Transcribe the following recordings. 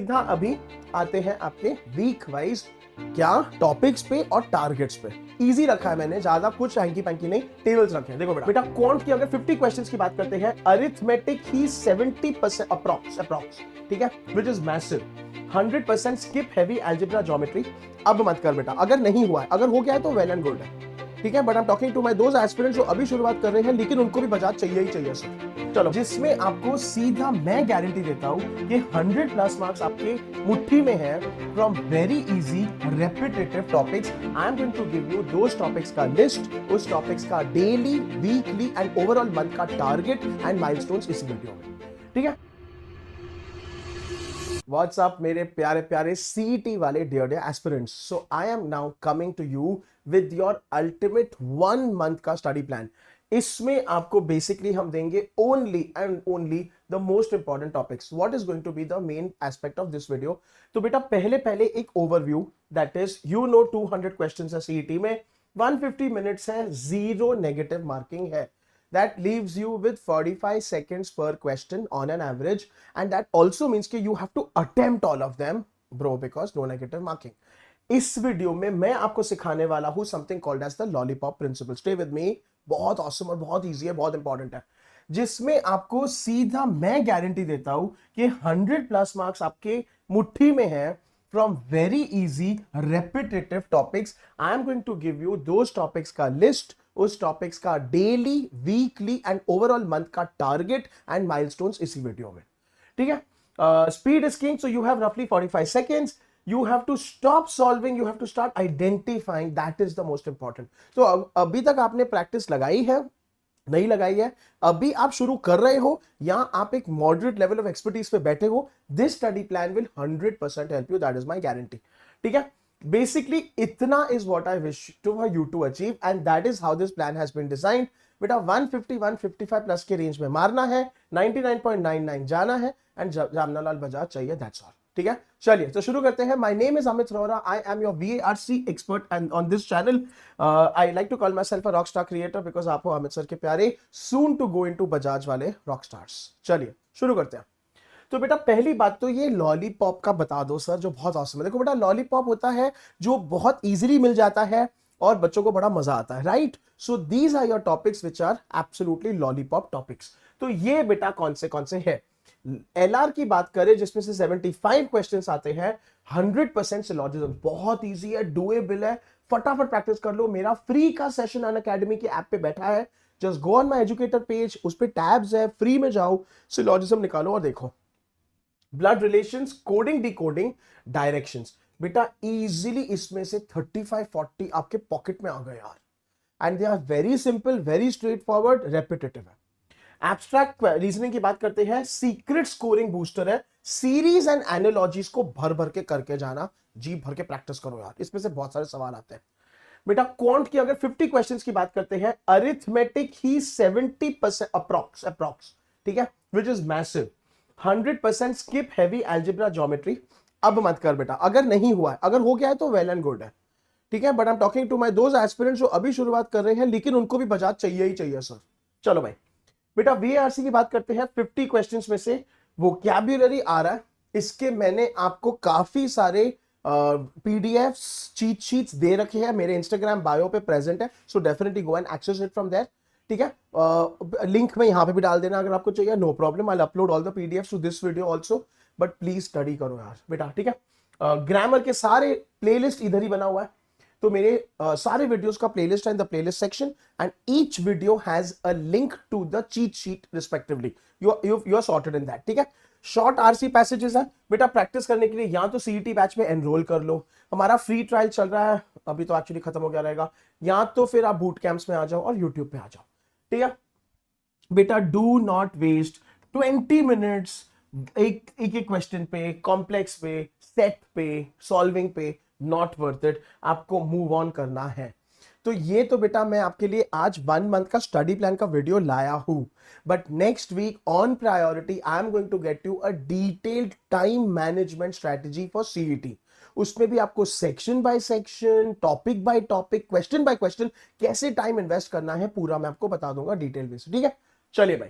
सीधा अभी आते हैं आपके वीक वाइज क्या टॉपिक्स पे और टारगेट्स पे। इजी रखा है मैंने, ज्यादा कुछ हैंकी पैंकी नहीं, टेबल्स रखे हैं। देखो बेटा क्वांट की अगर 50 क्वेश्चंस की बात करते हैं, अरिथमेटिक ही 70% अप्रॉक्स, ठीक है, which is massive. 100% skip heavy algebra geometry. अब मत कर बेटा, अगर नहीं हुआ है, अगर हो गया है तो वेल एंड गुड है, ठीक है, but I am talking to my those aspirants जो अभी शुरुआत कर रहे हैं लेकिन उनको भी बजाज चाहिए ही चाहिए सर। चलो, जिसमें आपको सीधा मैं गारंटी देता हूं कि 100+ मार्क्स आपके मुट्ठी में है from very easy repetitive topics. I am going to give you those topics का लिस्ट, उस टॉपिक्स का daily, weekly and overall month का टारगेट एंड माइलस्टोन्स इस वीडियो में, ठीक है। व्हाट्सअप मेरे प्यारे प्यारे सीईटी वाले dear aspirants, so I am now coming to you with your ultimate 1 month का स्टडी प्लान। इसमें आपको बेसिकली हम देंगे only and only the most important topics. What is going to be the main aspect of this video? तो बेटा पहले एक overview, that is 200 questions है सीईटी में, 150 मिनट्स है, 0 नेगेटिव मार्किंग है। That leaves you with 45 seconds per question on an average, and that also means कि you have to attempt all of them, bro, because no negative marking. इस video में मैं आपको सिखाने वाला हूं something called as the lollipop principle. Stay with me, बहुत awesome और बहुत easy है, बहुत इंपॉर्टेंट है, जिसमें आपको सीधा मैं गारंटी देता हूं कि 100+ मार्क्स आपके मुट्ठी में है from very easy repetitive topics. I am going to give you those topics का list, उस टॉपिक्स का daily, weekly and overall month का टारगेट एंड माइलस्टोन्स इसी वीडियो में, ठीक है। Speed is king, so you have रफली 45 seconds. You have to stop solving, you have to start identifying, that is the most important. So अभी तक आपने practice लगाई है, नहीं लगाई है, अभी आप शुरू कर रहे हो या आप एक मॉडरेट लेवल ऑफ एक्सपर्टीज पे बैठे हो, this study plan will 100% help you, that is my guarantee, ठीक है। बेसिकली इतना is what I wish to you to achieve and that is how this plan has been designed. बेटा 150-155 plus के range में मारना है, 99.99 जाना है एंड जामनालाल बजाज चाहिए, दैट्स ऑल, ठीक है। चलिए तो शुरू करते हैं। My name is Amit Rohra, I am your VARC expert and on this channel I like to call myself a rock star creator because आप हो अमित सर के प्यारे soon to go into Bajaj वाले रॉक स्टार्स। चलिए शुरू करते हैं। तो बेटा पहली बात तो ये लॉलीपॉप का बता दो सर, जो बहुत औसम है। देखो बेटा, लॉलीपॉप होता है जो बहुत इजीली मिल जाता है और बच्चों को बड़ा मजा आता है, right? So these are your topics which are absolutely lollipop topics. तो ये बेटा कौन से है? LR की बात करें जिसमें से 75 क्वेश्चंस आते हैं, 100% सिलॉजिज्म, बहुत इजी है, डूएबल है, फटाफट प्रैक्टिस कर लो। मेरा फ्री का सेशन अनअकैडमी की ऐप पे बैठा है, just go on my educator page, उस पे टैब्स है, फ्री में जाओ, सिलॉजिज्म निकालो और देखो। Blood relations, coding, decoding, directions, बेटा इजीली इसमें से 35-40 आपके पॉकेट में आ गए यार, and they are very simple, very straight forward, repetitive है। एब्स्ट्रैक्ट रीजनिंग की बात करते हैं, सीक्रेट स्कोरिंग बूस्टर है, सीरीज एंड एनालॉजीज को भर भर के करके जाना, जी भर के प्रैक्टिस करो यार, इसमें से बहुत सारे सवाल आते हैं। बेटा क्वांट की अगर 50 क्वेश्चंस की बात करते हैं, अरिथमेटिक ही 70% अप्रॉक्स, ठीक है, which is massive. 100% skip heavy algebra geometry. अब मत कर बेटा, अगर नहीं हुआ है, अगर हो गया है तो वेल एंड गुड है, ठीक है, but I am talking to my those aspirants जो अभी शुरुआत कर रहे हैं लेकिन उनको भी बजाज चाहिए ही चाहिए सर। चलो भाई, बेटा VARC की बात करते हैं। 50 क्वेश्चंस में से वोकैब्युलरी आ रहा है, इसके मैंने आपको काफी सारे PDFs, चीट शीट्स दे रखे हैं, मेरे इंस्टाग्राम बायो पे प्रेजेंट है, so definitely go and access it from there, ठीक है। लिंक में यहां पे भी डाल देना अगर आपको चाहिए, no problem, I will upload all the PDFs to this video also, but please study करो यार बेटा, ठीक है। ग्रामर के सारे प्लेलिस्ट इधर ही बना हुआ है, तो मेरे सारे वीडियोस का प्लेलिस्ट है in the playlist section and each video has a link to the cheat sheet respectively, you are sorted in that, ठीक है। शॉर्ट RC पैसेजेस है बेटा, प्रैक्टिस करने के लिए या तो CET बैच में एनरोल कर लो, हमारा फ्री ट्रायल चल रहा है, अभी तो एक्चुअली खत्म हो गया रहेगा, या तो फिर आप बूट कैंप्स में आ जाओ और यूट्यूब पे आ जाओ, ठीक है। बेटा डू नॉट वेस्ट 20 मिनट्स एक क्वेश्चन पे, कॉम्प्लेक्स पे, सेट पे, सॉल्विंग पे, नॉट वर्थ इट, आपको मूव ऑन करना है। तो ये तो बेटा मैं आपके लिए आज 1 मंथ का स्टडी प्लान का वीडियो लाया हूं, but next week on priority I am going to get you a detailed time management strategy for CET। उसमें भी आपको section by section, topic by topic, question by question कैसे time invest करना है पूरा मैं आपको बता दूंगा डिटेल में, ठीक है। चलिए भाई,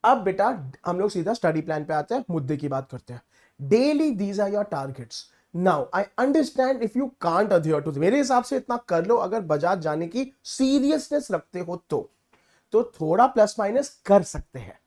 अब बेटा हम लोग सीधा स्टडी प्लान पे आते हैं, मुद्दे की बात करते हैं। Daily these are your targets. Now I understand if you can't adhere to, मेरे हिसाब से इतना कर लो अगर बजाज जाने की सीरियसनेस रखते हो तो थोड़ा प्लस माइनस कर सकते हैं.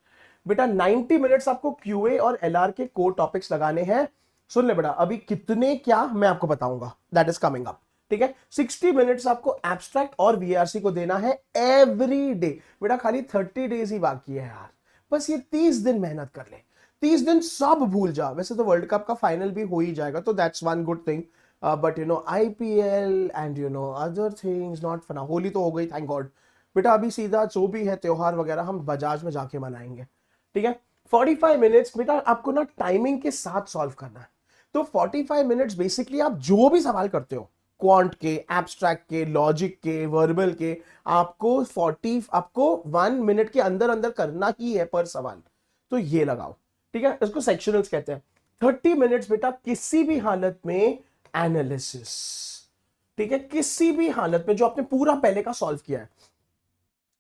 बेटा 90 मिनट्स आपको क्यूए और एलआर के कोर टॉपिक्स लगाने हैं. सुन ले बेटा, अभी कितने क्या मैं आपको बताऊंगा, दैट इज कमिंग अप. ठीक है, 60 मिनट्स आपको एब्स्ट्रैक्ट और वीआरसी को देना है एवरी डे. बेटा खाली 30 डेज ही बाकी है यार, बस ये 30 दिन मेहनत कर ले. 30 दिन सब भूल जा. वैसे तो वर्ल्ड कप का फाइनल भी हो ही जाएगा, तो that's one good thing. But IPL and other things not fun. Holi तो हो गई, थैंक गॉड. बेटा अभी सीधा जो भी है त्योहार वगैरह हम बजाज में जाके मनाएंगे. ठीक है, 45 मिनट्स बेटा आपको ना टाइमिंग के साथ सॉल्व करना है. तो 45 मिनट्स बेसिकली आप जो भी सवाल करते हो, क्वांट के, एब्स्ट्रैक्ट के, लॉजिक के, वर्बल के, आपको 1 मिनट के अंदर अंदर करना ही है पर सवाल. तो ये लगाओ. ठीक है, इसको सेक्शनल्स कहते हैं. 30 मिनट्स बेटा किसी भी हालत में एनालिसिस. ठीक है, किसी भी हालत में जो आपने पूरा पहले का सॉल्व किया है,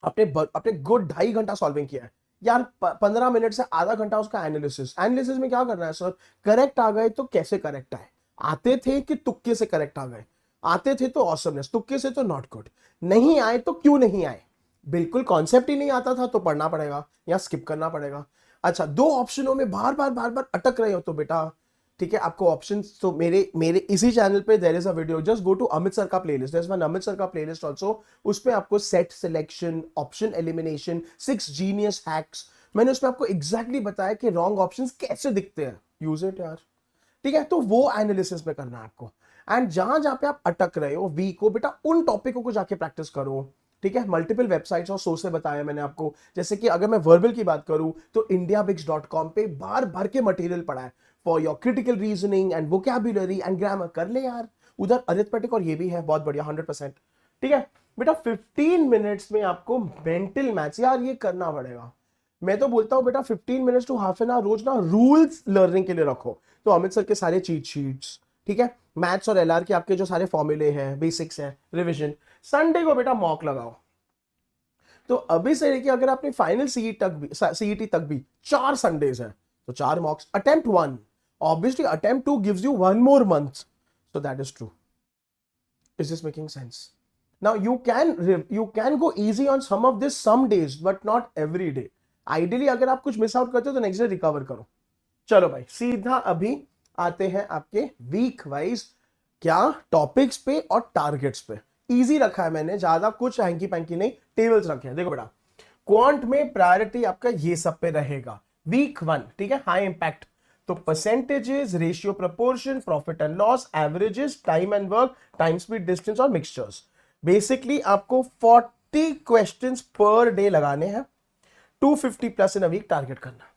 आपने गुड 2.5 घंटा सॉल्विंग किया है यार, 15 मिनट से आधा घंटा उसका एनालिसिस. एनालिसिस में क्या करना है सर? करेक्ट आ गए तो कैसे करेक्ट आए, आते थे कि तुक्के से करेक्ट आ गए, आते थे तो ऑसमनेस, तुक्के से तो नॉट गुड, नहीं आए तो क्यों नहीं आए, बिल्कुल कॉन्सेप्ट ही नहीं आता था तो पढ़ना पड़ेगा या स्किप करना पड़ेगा. अच्छा, 2 ऑप्शनों में बार बार अटक रहे हो तो बेटा, ठीक है, आपको ऑप्शन तो मेरे इसी चैनल पे there is a video, just go to Amit sir का playlist, there is one Amit sir का प्लेलिस्ट आल्सो. उसपे आपको set selection, option elimination, 6 genius hacks, मैंने उसमें आपको एग्जैक्टली बताया कि रॉन्ग ऑप्शंस कैसे दिखते हैं. यूज इट यार. ठीक है, तो वो एनालिसिस में करना है आपको. एंड जहां जहां पे आप अटक रहे हो वीक हो, बेटा उन टॉपिकों को जाके प्रैक्टिस करो. ठीक है, मल्टीपल वेबसाइट्स और सोर्स से बताया मैंने आपको. जैसे कि अगर मैं वर्बल की बात करूं तो indiabix.com पे बार बार के मटेरियल पड़ा है for your critical reasoning and vocabulary and grammar. कर ले यार. उधर अरिथमेटिक और ये भी है, बहुत बढ़िया, 100%. ठीक है बेटा, 15 मिनट्स में आपको मेंटल मैथ्स यार ये करना पड़ेगा. मैं तो बोलता हूं बेटा 15 minutes to half an hour रोज ना रूल्स लर्निंग के लिए रखो. तो अमित सर के सारे चीट शीट्स, ठीक है, मैथ्स और एलआर के आपके जो सारे फॉर्मूले हैं, बेसिक्स हैं, रिवीजन. संडे को बेटा मॉक लगाओ. तो अभी से लेके अगर आपने फाइनल सीईटी तक भी 4 संडेज है तो 4 मॉक्स. Attempt 1, obviously attempt 2 gives you 1 more month, so that is true. Is this making sense? Now you can go easy on some of this some days but not every day. Ideally अगर आप कुछ miss out करते हो तो next day recover करो. चलो भाई, सीधा अभी आते हैं आपके वीक वाइज क्या टॉपिक्स पे और टारगेट्स पे. इजी रखा है मैंने, ज्यादा कुछ हैंकी पैंकी नहीं, टेबल्स रखे हैं. देखो बेटा, क्वांट में प्रायोरिटी आपका ये सब पे रहेगा. वीक 1, ठीक है, हाई इंपैक्ट. तो percentages, ratio proportion, profit and loss, averages, time and work, time speed distance और मिक्सचर्स. बेसिकली आपको 40 क्वेश्चंस पर डे लगाने हैं, 250 plus in a week target करना.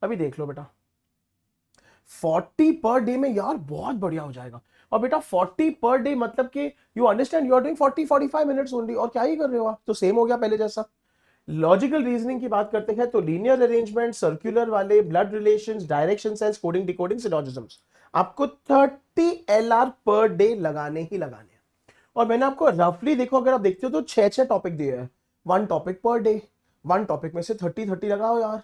अभी देख लो बेटा, 40 पर डे में यार बहुत बढ़िया हो जाएगा. और बेटा 40 पर डे मतलब कि you understand, you are doing 40-45 minutes only. और क्या ही कर रहे हो आप, तो सेम हो गया पहले जैसा. लॉजिकल रीजनिंग की बात करते हैं तो लीनियर अरेंजमेंट, सर्कुलर वाले, blood relations, direction sense, coding decoding, syllogisms, आपको 30 एलआर पर डे लगाने ही लगाने हैं. और मैंने आपको रफली देखो, अगर आप देखते हो तो 6 टॉपिक दिए हैं, 1 टॉपिक पर डे, 1 टॉपिक में से 30 लगाओ यार.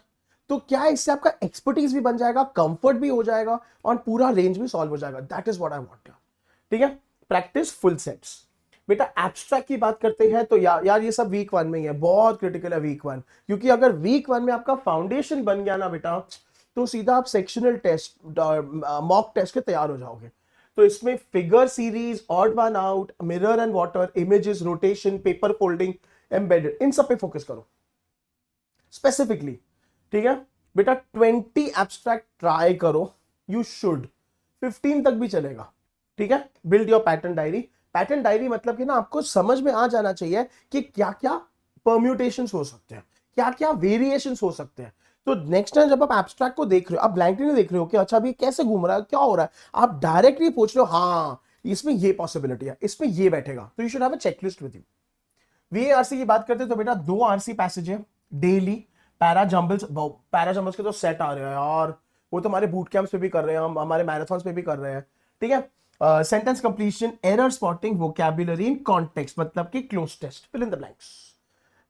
तो क्या इससे आपका एक्सपर्टीज भी बन जाएगा, कंफर्ट भी हो जाएगा और पूरा रेंज भी सॉल्व हो जाएगा. That is what I want. ठीक है, प्रैक्टिस फुल सेट्स. बेटा एब्स्ट्रैक्ट की बात करते हैं तो यार ये सब वीक 1 में ही है, बहुत क्रिटिकल है वीक 1. क्योंकि अगर वीक 1 में आपका फाउंडेशन बन गया ना बेटा, तो सीधा आप सेक्शनल टेस्ट, मॉक टेस्ट के तैयार हो जाओगे. तो इसमें figure series, odd one out, mirror and water, images, rotation, paper folding, embedded, इन सब पे फोकस करो स्पेसिफिकली. ठीक है बेटा, 20 एब्स्ट्रैक्ट ट्राई करो, यू शुड. 15 तक भी चलेगा. ठीक है, build your pattern diary. Pattern diary मतलब कि ना आपको समझ में आ जाना चाहिए कि क्या क्या परम्यूटेशंस हो सकते हैं, क्या क्या वेरिएशंस हो सकते हैं. तो नेक्स्ट टाइम जब आप एब्स्ट्रैक्ट को देख रहे हो, आप ब्लैंकली नहीं देख रहे हो कि अच्छा अभी कैसे घूम रहा है, क्या हो रहा है, आप डायरेक्टली पूछ रहे हो हाँ इसमें ये पॉसिबिलिटी है, इसमें ये बैठेगा. तो you should have a checklist with you. VARC की बात करते हैं तो बेटा 2 आरसी पैसेज है डेली. पैराजम्बल्स के तो सेट आ रहे हैं यार, वो तो हमारे बूट कैंप्स पे भी कर रहे हैं, हम हमारे मैराथन्स पे भी कर रहे हैं. ठीक है, sentence completion, error spotting, vocabulary in context मतलब कि cloze test, fill in the blanks.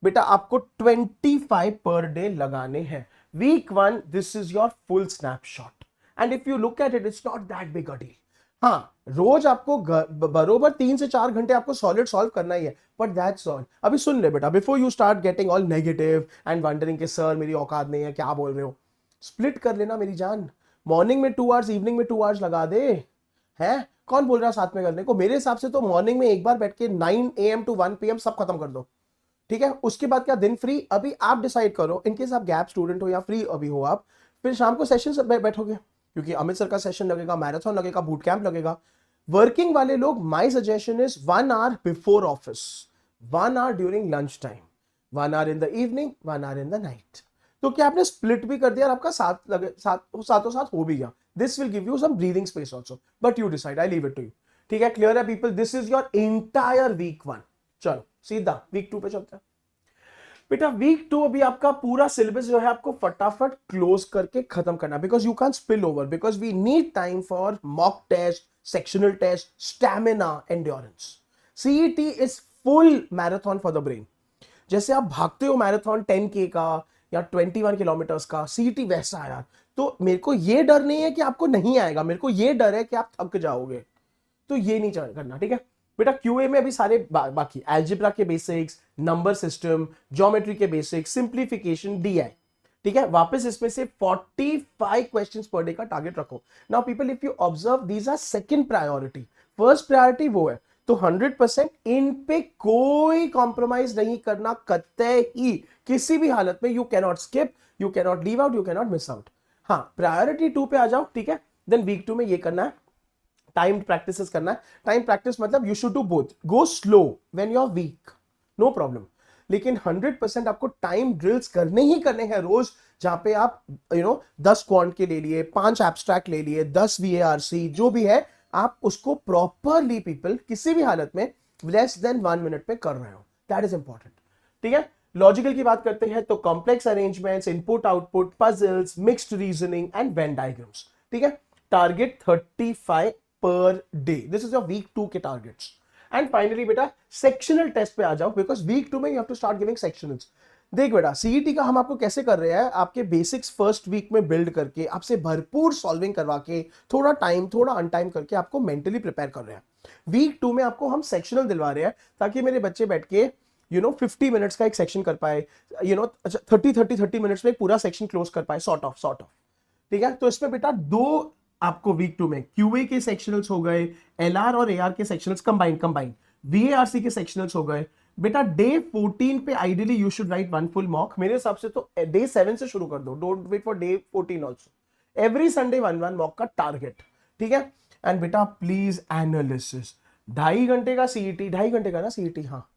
बेटा आपको 25 पर डे लगाने हैं. Week 1 this is your full snapshot. And if you look at it, it's not that big a deal. हाँ, रोज आपको बरोबर 3 से 4 घंटे आपको सॉलिड सॉल्व करना ही है, बट दैट्स ऑल. अभी सुन ले बेटा, before you start getting all negative and wondering कि सर मेरी औकात नहीं है, क्या बोल रहे हो, स्प्लिट कर लेना मेरी जान. मॉर्निंग में 2 आवर्स, इवनिंग में 2 आवर्स लगा दे. है कौन बोल रहा है साथ में करने को? मेरे हिसाब से तो मॉर्निंग में एक बार बैठ के 9 AM to 1 PM सब खत्म कर दो. ठीक है, उसके बाद क्या दिन फ्री. अभी आप डिसाइड करो, इनकेस आप गैप स्टूडेंट हो या फ्री अभी हो आप, फिर शाम को सेशन से बैठोगे, क्योंकि अमित सर का सेशन लगेगा, मैराथन लगेगा, बूट कैंप लगेगा. वर्किंग वाले लोग, my suggestion is 1 hour before office, 1 hour during lunch time, 1 hour in the evening, 1 hour in the night. तो क्या आपने स्प्लिट भी कर दिया और आपका साथों साथ हो भी गया. This will give you some breathing space also, but you decide, I leave it to you. ठीक है, क्लियर है people? This is your entire week 1. चलो सीधा वीक 2 पे चलते हैं. बेटा वीक 2 अभी आपका पूरा सिलेबस जो है आपको फटाफट क्लोज करके खत्म करना, because you can spill over, because we need time for mock test, sectional test, stamina, endurance. CET is full marathon for the brain. जैसे आप भागते हो मैराथन 10K का या 21 किलोमीटर्स का, सीईटी वैसा है यार. तो मेरे को ये डर नहीं है कि आपको नहीं आएगा, मेरे को ये डर है कि आप थक जाओगे. तो ये नहीं करना, ठीक है बेटा. क्यूए में अभी सारे बाकी अलजेब्रा के बेसिक्स, नंबर सिस्टम, ज्योमेट्री के बेसिक्स, सिंप्लीफिकेशन, डीआई. ठीक है, वापस इसमें से 45 क्वेश्चंस पर डे का टारगेट रखो. Now people, if you observe, these are second priority. First priority वो है, तो 100% इन पे कोई कॉम्प्रोमाइज नहीं करना कतई ही, किसी भी हालत में. You cannot skip, you cannot leave out, you cannot miss out. हाँ, प्रायोरिटी 2 पे आ जाओ, ठीक है. देन वीक 2 में ये करना है, टाइम प्रैक्टिस करना है. टाइम प्रैक्टिस मतलब you should do both. Go slow when you are weak, no problem, लेकिन 100% आपको टाइम ड्रिल्स करने ही करने हैं रोज, जहां पे आप 10 क्वांट के ले लिए, 5 एब्स्ट्रैक्ट ले लिए, 10 VARC जो भी है, आप उसको प्रॉपरली पीपल किसी भी हालत में लेस देन 1 मिनट पे कर रहे हो. That is important. ठीक है, लॉजिकल की बात करते हैं तो complex arrangements, input output, puzzles, mixed reasoning and Venn diagrams. ठीक है, target 35 per day. This is your week 2 के टारगेट्स. एंड फाइनली बेटा सेक्शनल टेस्ट पे आ जाओ, बिकॉज वीक 2 में you have to start giving sectionals. देख बेटा, सीईटी का हम आपको कैसे कर रहे हैं, आपके बेसिक्स फर्स्ट वीक में बिल्ड करके, आपसे भरपूर सॉल्विंग करवा के, थोड़ा टाइम थोड़ा अनटाइम करके आपको मेंटली प्रिपेयर कर रहे हैं. वीक 2 में आपको हम सेक्शनल दिलवा रहे हैं, ताकि मेरे बच्चे बैठ के 50 मिनट्स का एक सेक्शन कर पाए, 30 मिनट्स में पूरा सेक्शन क्लोज कर पाए, सॉर्ट ऑफ. ठीक है, तो इसमें बेटा 2 आपको वीक 2 में क्यूए के सेक्शनल्स हो गए, एलआर और एआर के सेक्शनल्स कंबाइन, वीएआरसी के सेक्शनल्स हो गए. बेटा डे 14 पे ideally you should write 1 full mock. मेरे हिसाब से तो डे 7 से शुरू कर दो, don't wait for day 14 also. Every Sunday 1 mock का टारगेट. ठीक है, एंड बेटा प्लीज एनालिसिस. 2.5 घंटे का सीईटी, 2.5 घंटे का ना सीईटी, हाँ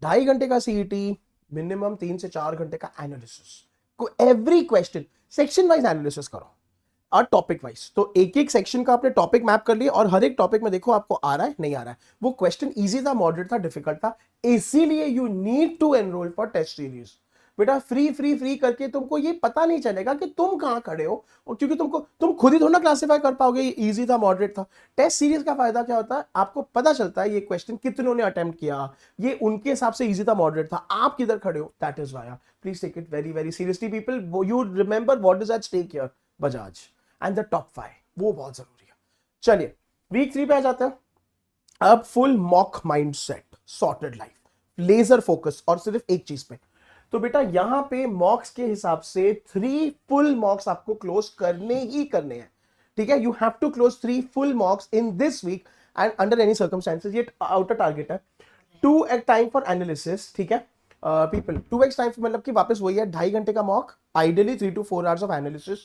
2.5 घंटे का सीईटी, मिनिमम 3 से 4 घंटे का analysis. Every question section wise analysis करो और टॉपिक वाइज. तो एक एक सेक्शन का आपने टॉपिक मैप कर लिया, और हर एक टॉपिक में देखो आपको आ रहा है नहीं आ रहा है. वो क्वेश्चन इजी था, मॉडरेट था, डिफिकल्ट था, इसीलिए you need to enroll for test series. बेटा फ्री करके तुमको ये पता नहीं चलेगा कि तुम कहां खड़े हो, और क्योंकि तुम खुद ही थोड़ा क्लासिफाई कर पाओगे ये इजी था, मॉडरेट था. टेस्ट सीरीज का फायदा क्या होता है, आपको पता चलता है ये क्वेश्चन कितनों ने अटेम्प्ट किया, ये उनके हिसाब से इजी था, मॉडरेट था, आप किधर खड़े हो. That is why please take it very very seriously people. You remember what is at stake here, Bajaj and the top 5, वो बहुत जरूरी है. चलिए वीक 3 पे आ जाते हैं. अब full mock mindset, sorted life, laser focus और सिर्फ एक चीज पे. तो बेटा यहां पे मॉक्स के हिसाब से 3 फुल मॉक्स आपको क्लोज करने ही करने हैं. ठीक है, you have to close 3 full mocks in this week and under any circumstances. ये आउटर टारगेट है. 2x time for analysis. ठीक है पीपल, 2x टाइम मतलब कि वापस वही है, 2.5 घंटे का mock, ideally 3 to 4 hours of analysis.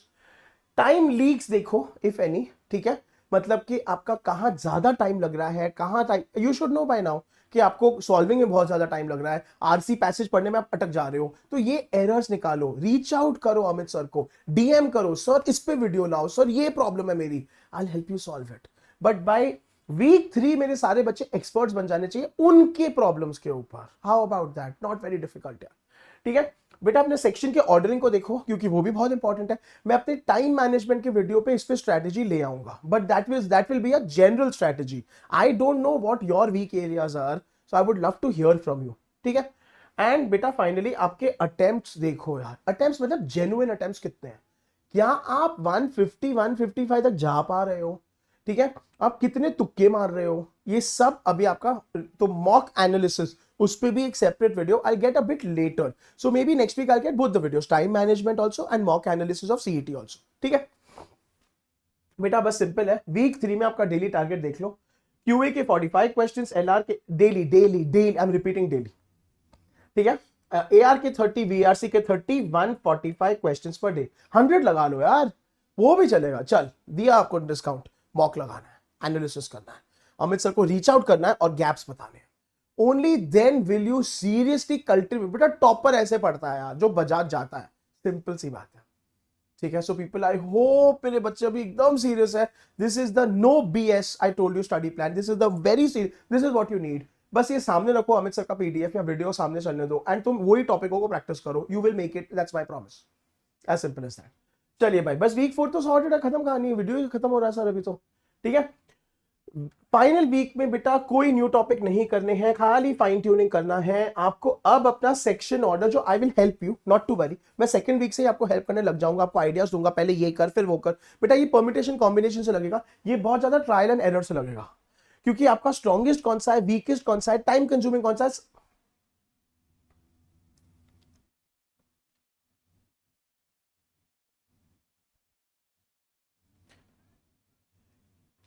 Time leaks देखो इफ एनी. ठीक है, मतलब कि आपका कहां ज्यादा टाइम लग रहा है, कहां time, you should know by now कि आपको सॉल्विंग में बहुत ज्यादा टाइम लग रहा है, आरसी पैसेज पढ़ने में आप अटक जा रहे हो. तो ये एरर्स निकालो, रीच आउट करो अमित सर को, डीएम करो, सर इस पे वीडियो लाओ, सर ये प्रॉब्लम है मेरी, I help you solve it. But by week 3 मेरे सारे बच्चे एक्सपर्ट्स बन जाने चाहिए उनके प्रॉब्लम्स के ऊपर. How about that, not very difficult यार. ठीक है बेटा, अपने सेक्शन के ऑर्डरिंग को देखो, क्योंकि वो भी बहुत इंपॉर्टेंट है. मैं अपने टाइम मैनेजमेंट के वीडियो पे इस पे स्ट्रेटजी ले आऊंगा, but that will be a general strategy. I don't know what your weak areas are, so I would love to hear from you. ठीक है, एंड बेटा फाइनली आपके अटेम्प्ट्स देखो यार. अटेम्प्ट्स मतलब जेन्युइन अटेम्प्ट्स कितने हैं, क्या आप 150 155 तक जा पा रहे हो? ठीक है, आप कितने तुक्के मार रहे हो, ये सब अभी आपका। तो मॉक एनालिसिस, उस पे भी एक separate video I get a bit later, so maybe next week I get both the videos, time management also and mock analysis of CET also. ठीक है बेटा, बस सिंपल है। वीक 3 में आपका डेली टारगेट देख लो, क्यूए के 45 questions, LR के daily daily daily, I am repeating daily. ठीक है, एआर के 30, वीआरसी के 30, 145 क्वेश्चंस पर डे, 100 लगा लो यार, वो भी चलेगा। चल दिया आपको डिस्काउंट। मॉक लगाना है, एनालिसिस करना है, अमित सर को रीच आउट करना है और गैप्स बताने हैं। Only then will you seriously cultivate. बेटा टॉपर ऐसे पढ़ता है यार जो बजाज जाता है, सिंपल सी बात है। ठीक है, सो पीपल, आई होप मेरे बच्चे अभी एकदम सीरियस है। This is the no BS, I told you study plan, this is the very serious, this is what you need. बस ये सामने रखो, अमित सर का पीडीएफ या वीडियो सामने चलने दो एंड तुम वही टॉपिकों को प्रैक्टिस करो, you will make it, that's my promise, as simple as that. चलिए भाई, बस वीक 4 तो सॉर्टेड है, खत्म कहानी है, वीडियो खत्म हो रहा है सर अभी तो। ठीक है, फाइनल वीक में बेटा कोई न्यू टॉपिक नहीं करने हैं, खाली फाइन ट्यूनिंग करना है आपको। अब अपना सेक्शन ऑर्डर, जो I will help you, not to worry, मैं सेकंड वीक से ही आपको हेल्प करने लग जाऊंगा, आपको आइडियाज दूंगा, पहले ये कर फिर वो कर। बेटा ये परमिटेशन कॉम्बिनेशन से लगेगा, ये बहुत ज्यादा ट्रायल एंड एरर से लगेगा, क्योंकि आपका स्ट्रॉन्गेस्ट कौन सा है, वीकेस्ट कौन सा है, टाइम कंज्यूमिंग कौन सा है।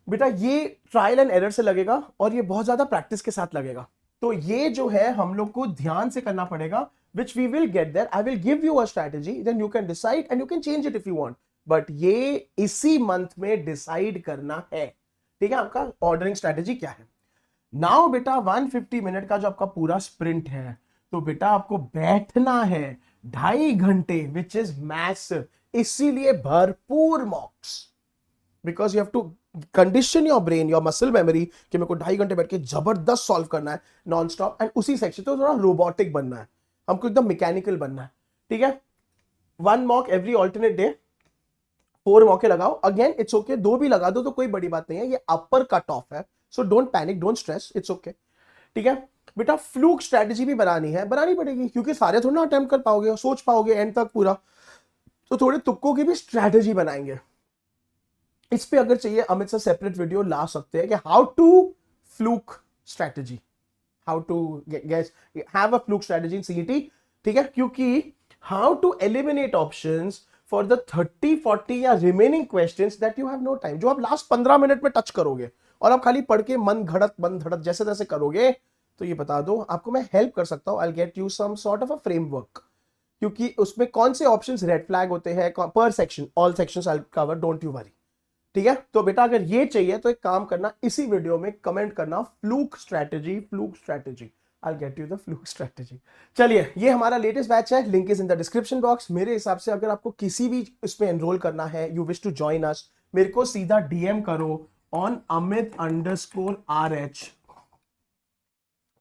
बेटा ये ट्रायल एंड एरर से लगेगा और ये बहुत ज्यादा प्रैक्टिस के साथ लगेगा। तो ये जो है हम लोग को ध्यान से करना पड़ेगा, which we will get there. I will give you a strategy, then you can decide and you can change it if you want. But ये इसी मंथ में डिसाइड करना है। ठीक है, आपका ऑर्डरिंग स्ट्रेटेजी क्या है। नाउ बेटा 150 मिनट का जो आपका पूरा स्प्रिंट है, तो बेटा आपको बैठना है 2.5 घंटे, विच इज मैसिव, इसीलिए भरपूर mocks, because you have to condition your brain, your muscle memory, कि मेरे को 2.5 घंटे बैठ के जबरदस्त सॉल्व करना है नॉन स्टॉप, एंड उसी सेक्शन तो थोड़ा रोबोटिक बनना है, हमको एकदम मैकेनिकल बनना है। ठीक है, 1 मॉक एवरी ऑल्टरनेट डे, 4 मौके लगाओ, अगेन इट्स ओके, 2 भी लगा दो तो कोई बड़ी बात नहीं है, ये अपर कट ऑफ है, so don't panic, don't stress, it's okay. ठीक है बेटा, फ्लूक स्ट्रेटेजी भी बनानी है, बनानी पड़ेगी, क्योंकि सारे थोड़ा ना अटेम्प्ट कर पाओगे, सोच पाओगे एंड तक पूरा, तो थोड़े तुक्कों की भी स्ट्रेटेजी बनाएंगे। इस पे अगर चाहिए अमित सर सेपरेट वीडियो ला सकते हैं कि how to fluke strategy, how to guess have a fluke strategy in CET. ठीक है, क्योंकि how to eliminate options for the 30-40 या remaining questions that you have no time, जो आप लास्ट 15 मिनट में टच करोगे और आप खाली पढ़ के मन धड़त जैसे तैसे करोगे, तो ये बता दो आपको मैं हेल्प कर सकता हूं, I get you some sort of a framework, क्योंकि उसमें कौन से ऑप्शंस रेड फ्लैग होते हैं पर section, all sections I cover, don't you worry. ठीक है, तो बेटा अगर ये चाहिए तो एक काम करना, इसी वीडियो में कमेंट करना fluke strategy, fluke strategy, I get you the fluke strategy. चलिए, ये हमारा लेटेस्ट बैच है, link is in the description box. मेरे हिसाब से अगर आपको किसी भी इसमें एनरोल करना है, you wish to join us, मेरे को सीधा डीएम करो ऑन amit_rh।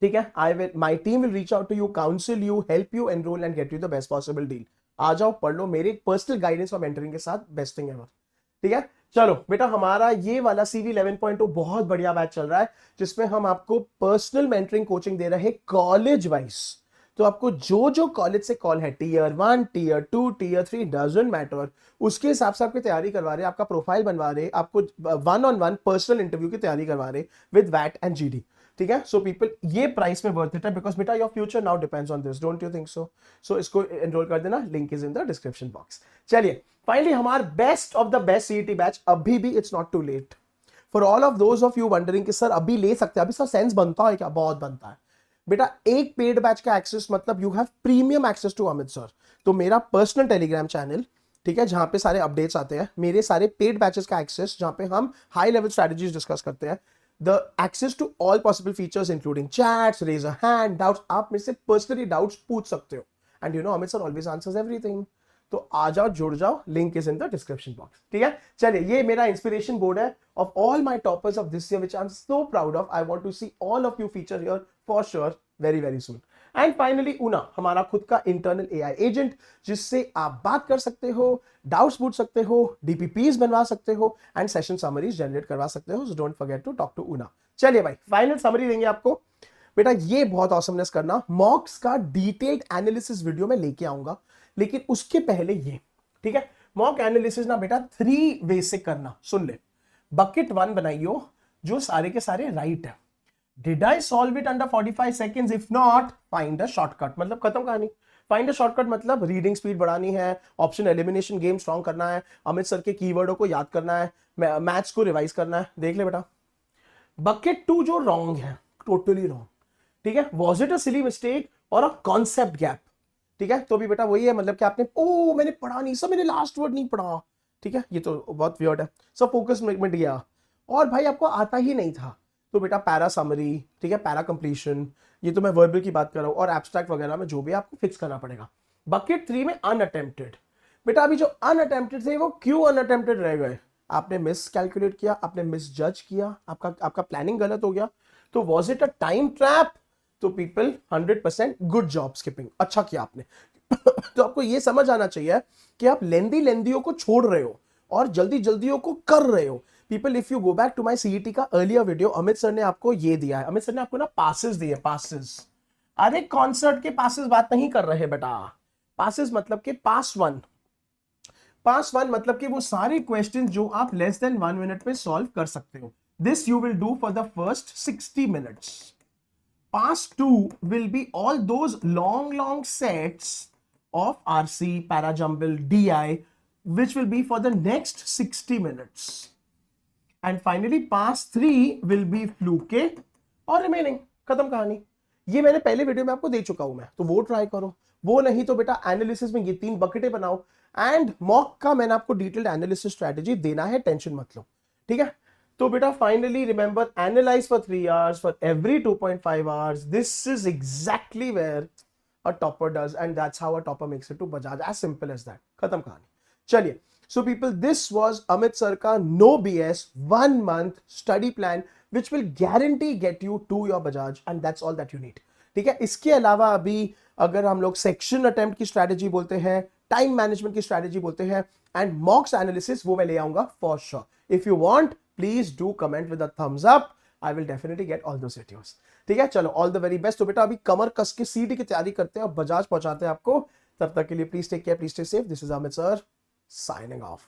ठीक है, I will, my team will reach out to you, counsel you, help you enrol and get you the best possible deal. आ जाओ, पढ़ लो, मेरे पर्सनल गाइडेंस और मेंटरिंग के साथ, बेस्ट थिंग एवर। ठीक है, चलो बेटा, हमारा ये वाला CV 11.2 बहुत बढ़िया बैच चल रहा है, जिसमें हम आपको पर्सनल मेंटरिंग कोचिंग दे रहे हैं कॉलेज वाइज। तो आपको जो जो कॉलेज से कॉल है, Tier 1, Tier 2, Tier 3, doesn't matter, उसके हिसाब से आपकी तैयारी करवा रहे, आपका प्रोफाइल बनवा रहे, आपको 1-on-1 पर्सनल इंटरव्यू की तैयारी करवा रहे विद वैट एंड GD। ठीक है, सो पीपल, ये प्राइस में वर्थ इट है, बिकॉज बेटा your future now depends on this, don't you think so? So इसको एनरोल कर देना, link is in the description box. चलिए, फाइनली हमारा best of the best CET batch, अभी भी it's not too late for all of those of you wondering कि sir अभी ले सकते हैं, अभी सर सेंस बनता है क्या? बहुत बनता है बेटा। एक पेड बैच का एक्सेस मतलब you have premium access to Amit sir. तो मेरा पर्सनल टेलीग्राम चैनल, ठीक है, जहां पे सारे अपडेट्स आते हैं, मेरे सारे पेड बैचेस का एक्सेस, जहां पे हम हाई लेवल स्ट्रेटजीज डिस्कस करते हैं, the access to all possible features including chats, raise a hand, doubts, आप मेरे से पर्सनली डाउट्स पूछ सकते हो, and you know Amit sir always answers everything. तो आ जाओ, जुड़ जाओ, link is in the description box. ठीक है, चलिए, ये मेरा इंस्पिरेशन बोर्ड है of all my toppers of this year, which I am so proud of. I want to see all of you feature here for sure very very soon. And finally Una, हमारा खुद का internal AI agent, जिससे आप बात कर सकते हो, doubts पूछ सकते हो, DPPs बनवा सकते हो एंड सेशन समरीज जनरेट करवा सकते हो। So don't forget to talk to Una. चलिए भाई, फाइनल समरी देंगे आपको। बेटा ये बहुत ऑसमनेस करना, मॉक्स का डिटेल्ड एनालिसिस वीडियो में लेके आऊंगा, लेकिन उसके पहले ये, ठीक है, मॉक एनालिसिस ना बेटा 3 वे से करना, सुन ले। बकेट 1 बनाइयो जो सारे के सारे राइट है। Did I solve it under 45 seconds? If not, find a shortcut. मतलब खत्म कहानी। फाइंड अ शॉर्टकट मतलब रीडिंग स्पीड बढ़ानी है, ऑप्शन एलिमिनेशन गेम स्ट्रॉन्ग करना है, अमित सर के कीवर्डों को याद करना है, मैथ्स को रिवाइज करना है। देख ले बेटा, बकेट 2 जो रॉन्ग है, टोटली रॉन्ग, ठीक है। Was it a silly mistake और अ कॉन्सेप्ट गैप? ठीक है, तो भी बेटा वही है, मतलब कि आपने मैंने पढ़ा नहीं सर, मैंने लास्ट वर्ड नहीं पढ़ा, ठीक है, ये तो बहुत वियर्ड है। सब फोकस मिट गया, और भाई आपको आता ही नहीं था, तो बेटा पैरा समरी, ठीक है, पैरा कंप्लीशन, ये तो मैं वर्बल की बात कर रहा हूं, और एब्स्ट्रैक्ट वगैरह में जो भी आपको फिक्स करना पड़ेगा। बकेट 3 में अनअटेम्प्टेड, बेटा अभी जो अनअटेम्प्टेड थे वो क्यों अनअटेम्प्टेड रह गए? आपने मिस कैलकुलेट किया, आपने मिस जज किया, आपका प्लानिंग गलत हो गया। तो was it a time trap? तो पीपल 100% गुड जॉब स्किपिंग, अच्छा किया आपने। तो आपको ये समझ आना चाहिए कि आप लेंदियों को छोड़ रहे हो और जल्दियों को कर रहे हो। People, if you go back to my CET का अर्लियर वीडियो, अमित सर ने आपको ये दिया है, अमित सर ने आपको ना पासेस दिए, पासेस। अरे कॉन्सर्ट के पासेस बात नहीं कर रहे बेटा, पासेस मतलब के पास वन मतलब कि वो सारे क्वेश्चन जो आप लेस देन 1 मिनट में सॉल्व कर सकते हो। This you will do for the first 60 minutes. Pass 2 will be all those long sets of RC, parajumble, DI, which will be for the next 60 minutes. And finally, pass 3 will be fluke और remaining। खत्म कहानी। ये मैंने पहले video में आपको दे चुका हूं मैं, तो वो ट्राई करो। वो नहीं तो बेटा एनालिसिस में ये 3 बकेटें बनाओ, एंड मॉक का मैंने आपको डिटेल्ड एनालिसिस स्ट्रेटेजी देना है, टेंशन मत लो, ठीक है। तो बेटा finally remember, analyse for 3 hours for every 2.5 hours। This is exactly where a topper does, and that's how a topper makes it to Bajaj, as simple as that. खत्म कहानी। चलिए, so people, this was Amit sir का no BS 1 month study plan which will guarantee get you to your Bajaj, and that's all that you need, ठीक है। इसके अलावा अभी अगर हम लोग सेक्शन अटेम्प्ट की स्ट्रैटेजी बोलते हैं, टाइम मैनेजमेंट की स्ट्रैटेजी बोलते हैं, एंड मॉक्स एनालिसिस, वो मैं ले आऊंगा for sure. If you want, please do comment with a thumbs up, I will definitely get all those videos, ठीक है। चलो, ऑल द वेरी बेस्ट। तो बेटा अभी कमर कस के सीटी की तैयारी करते हैं और बजाज पहुंचाते हैं आपको। तब तक के लिए please take care, please stay safe. This is Amit sir signing off.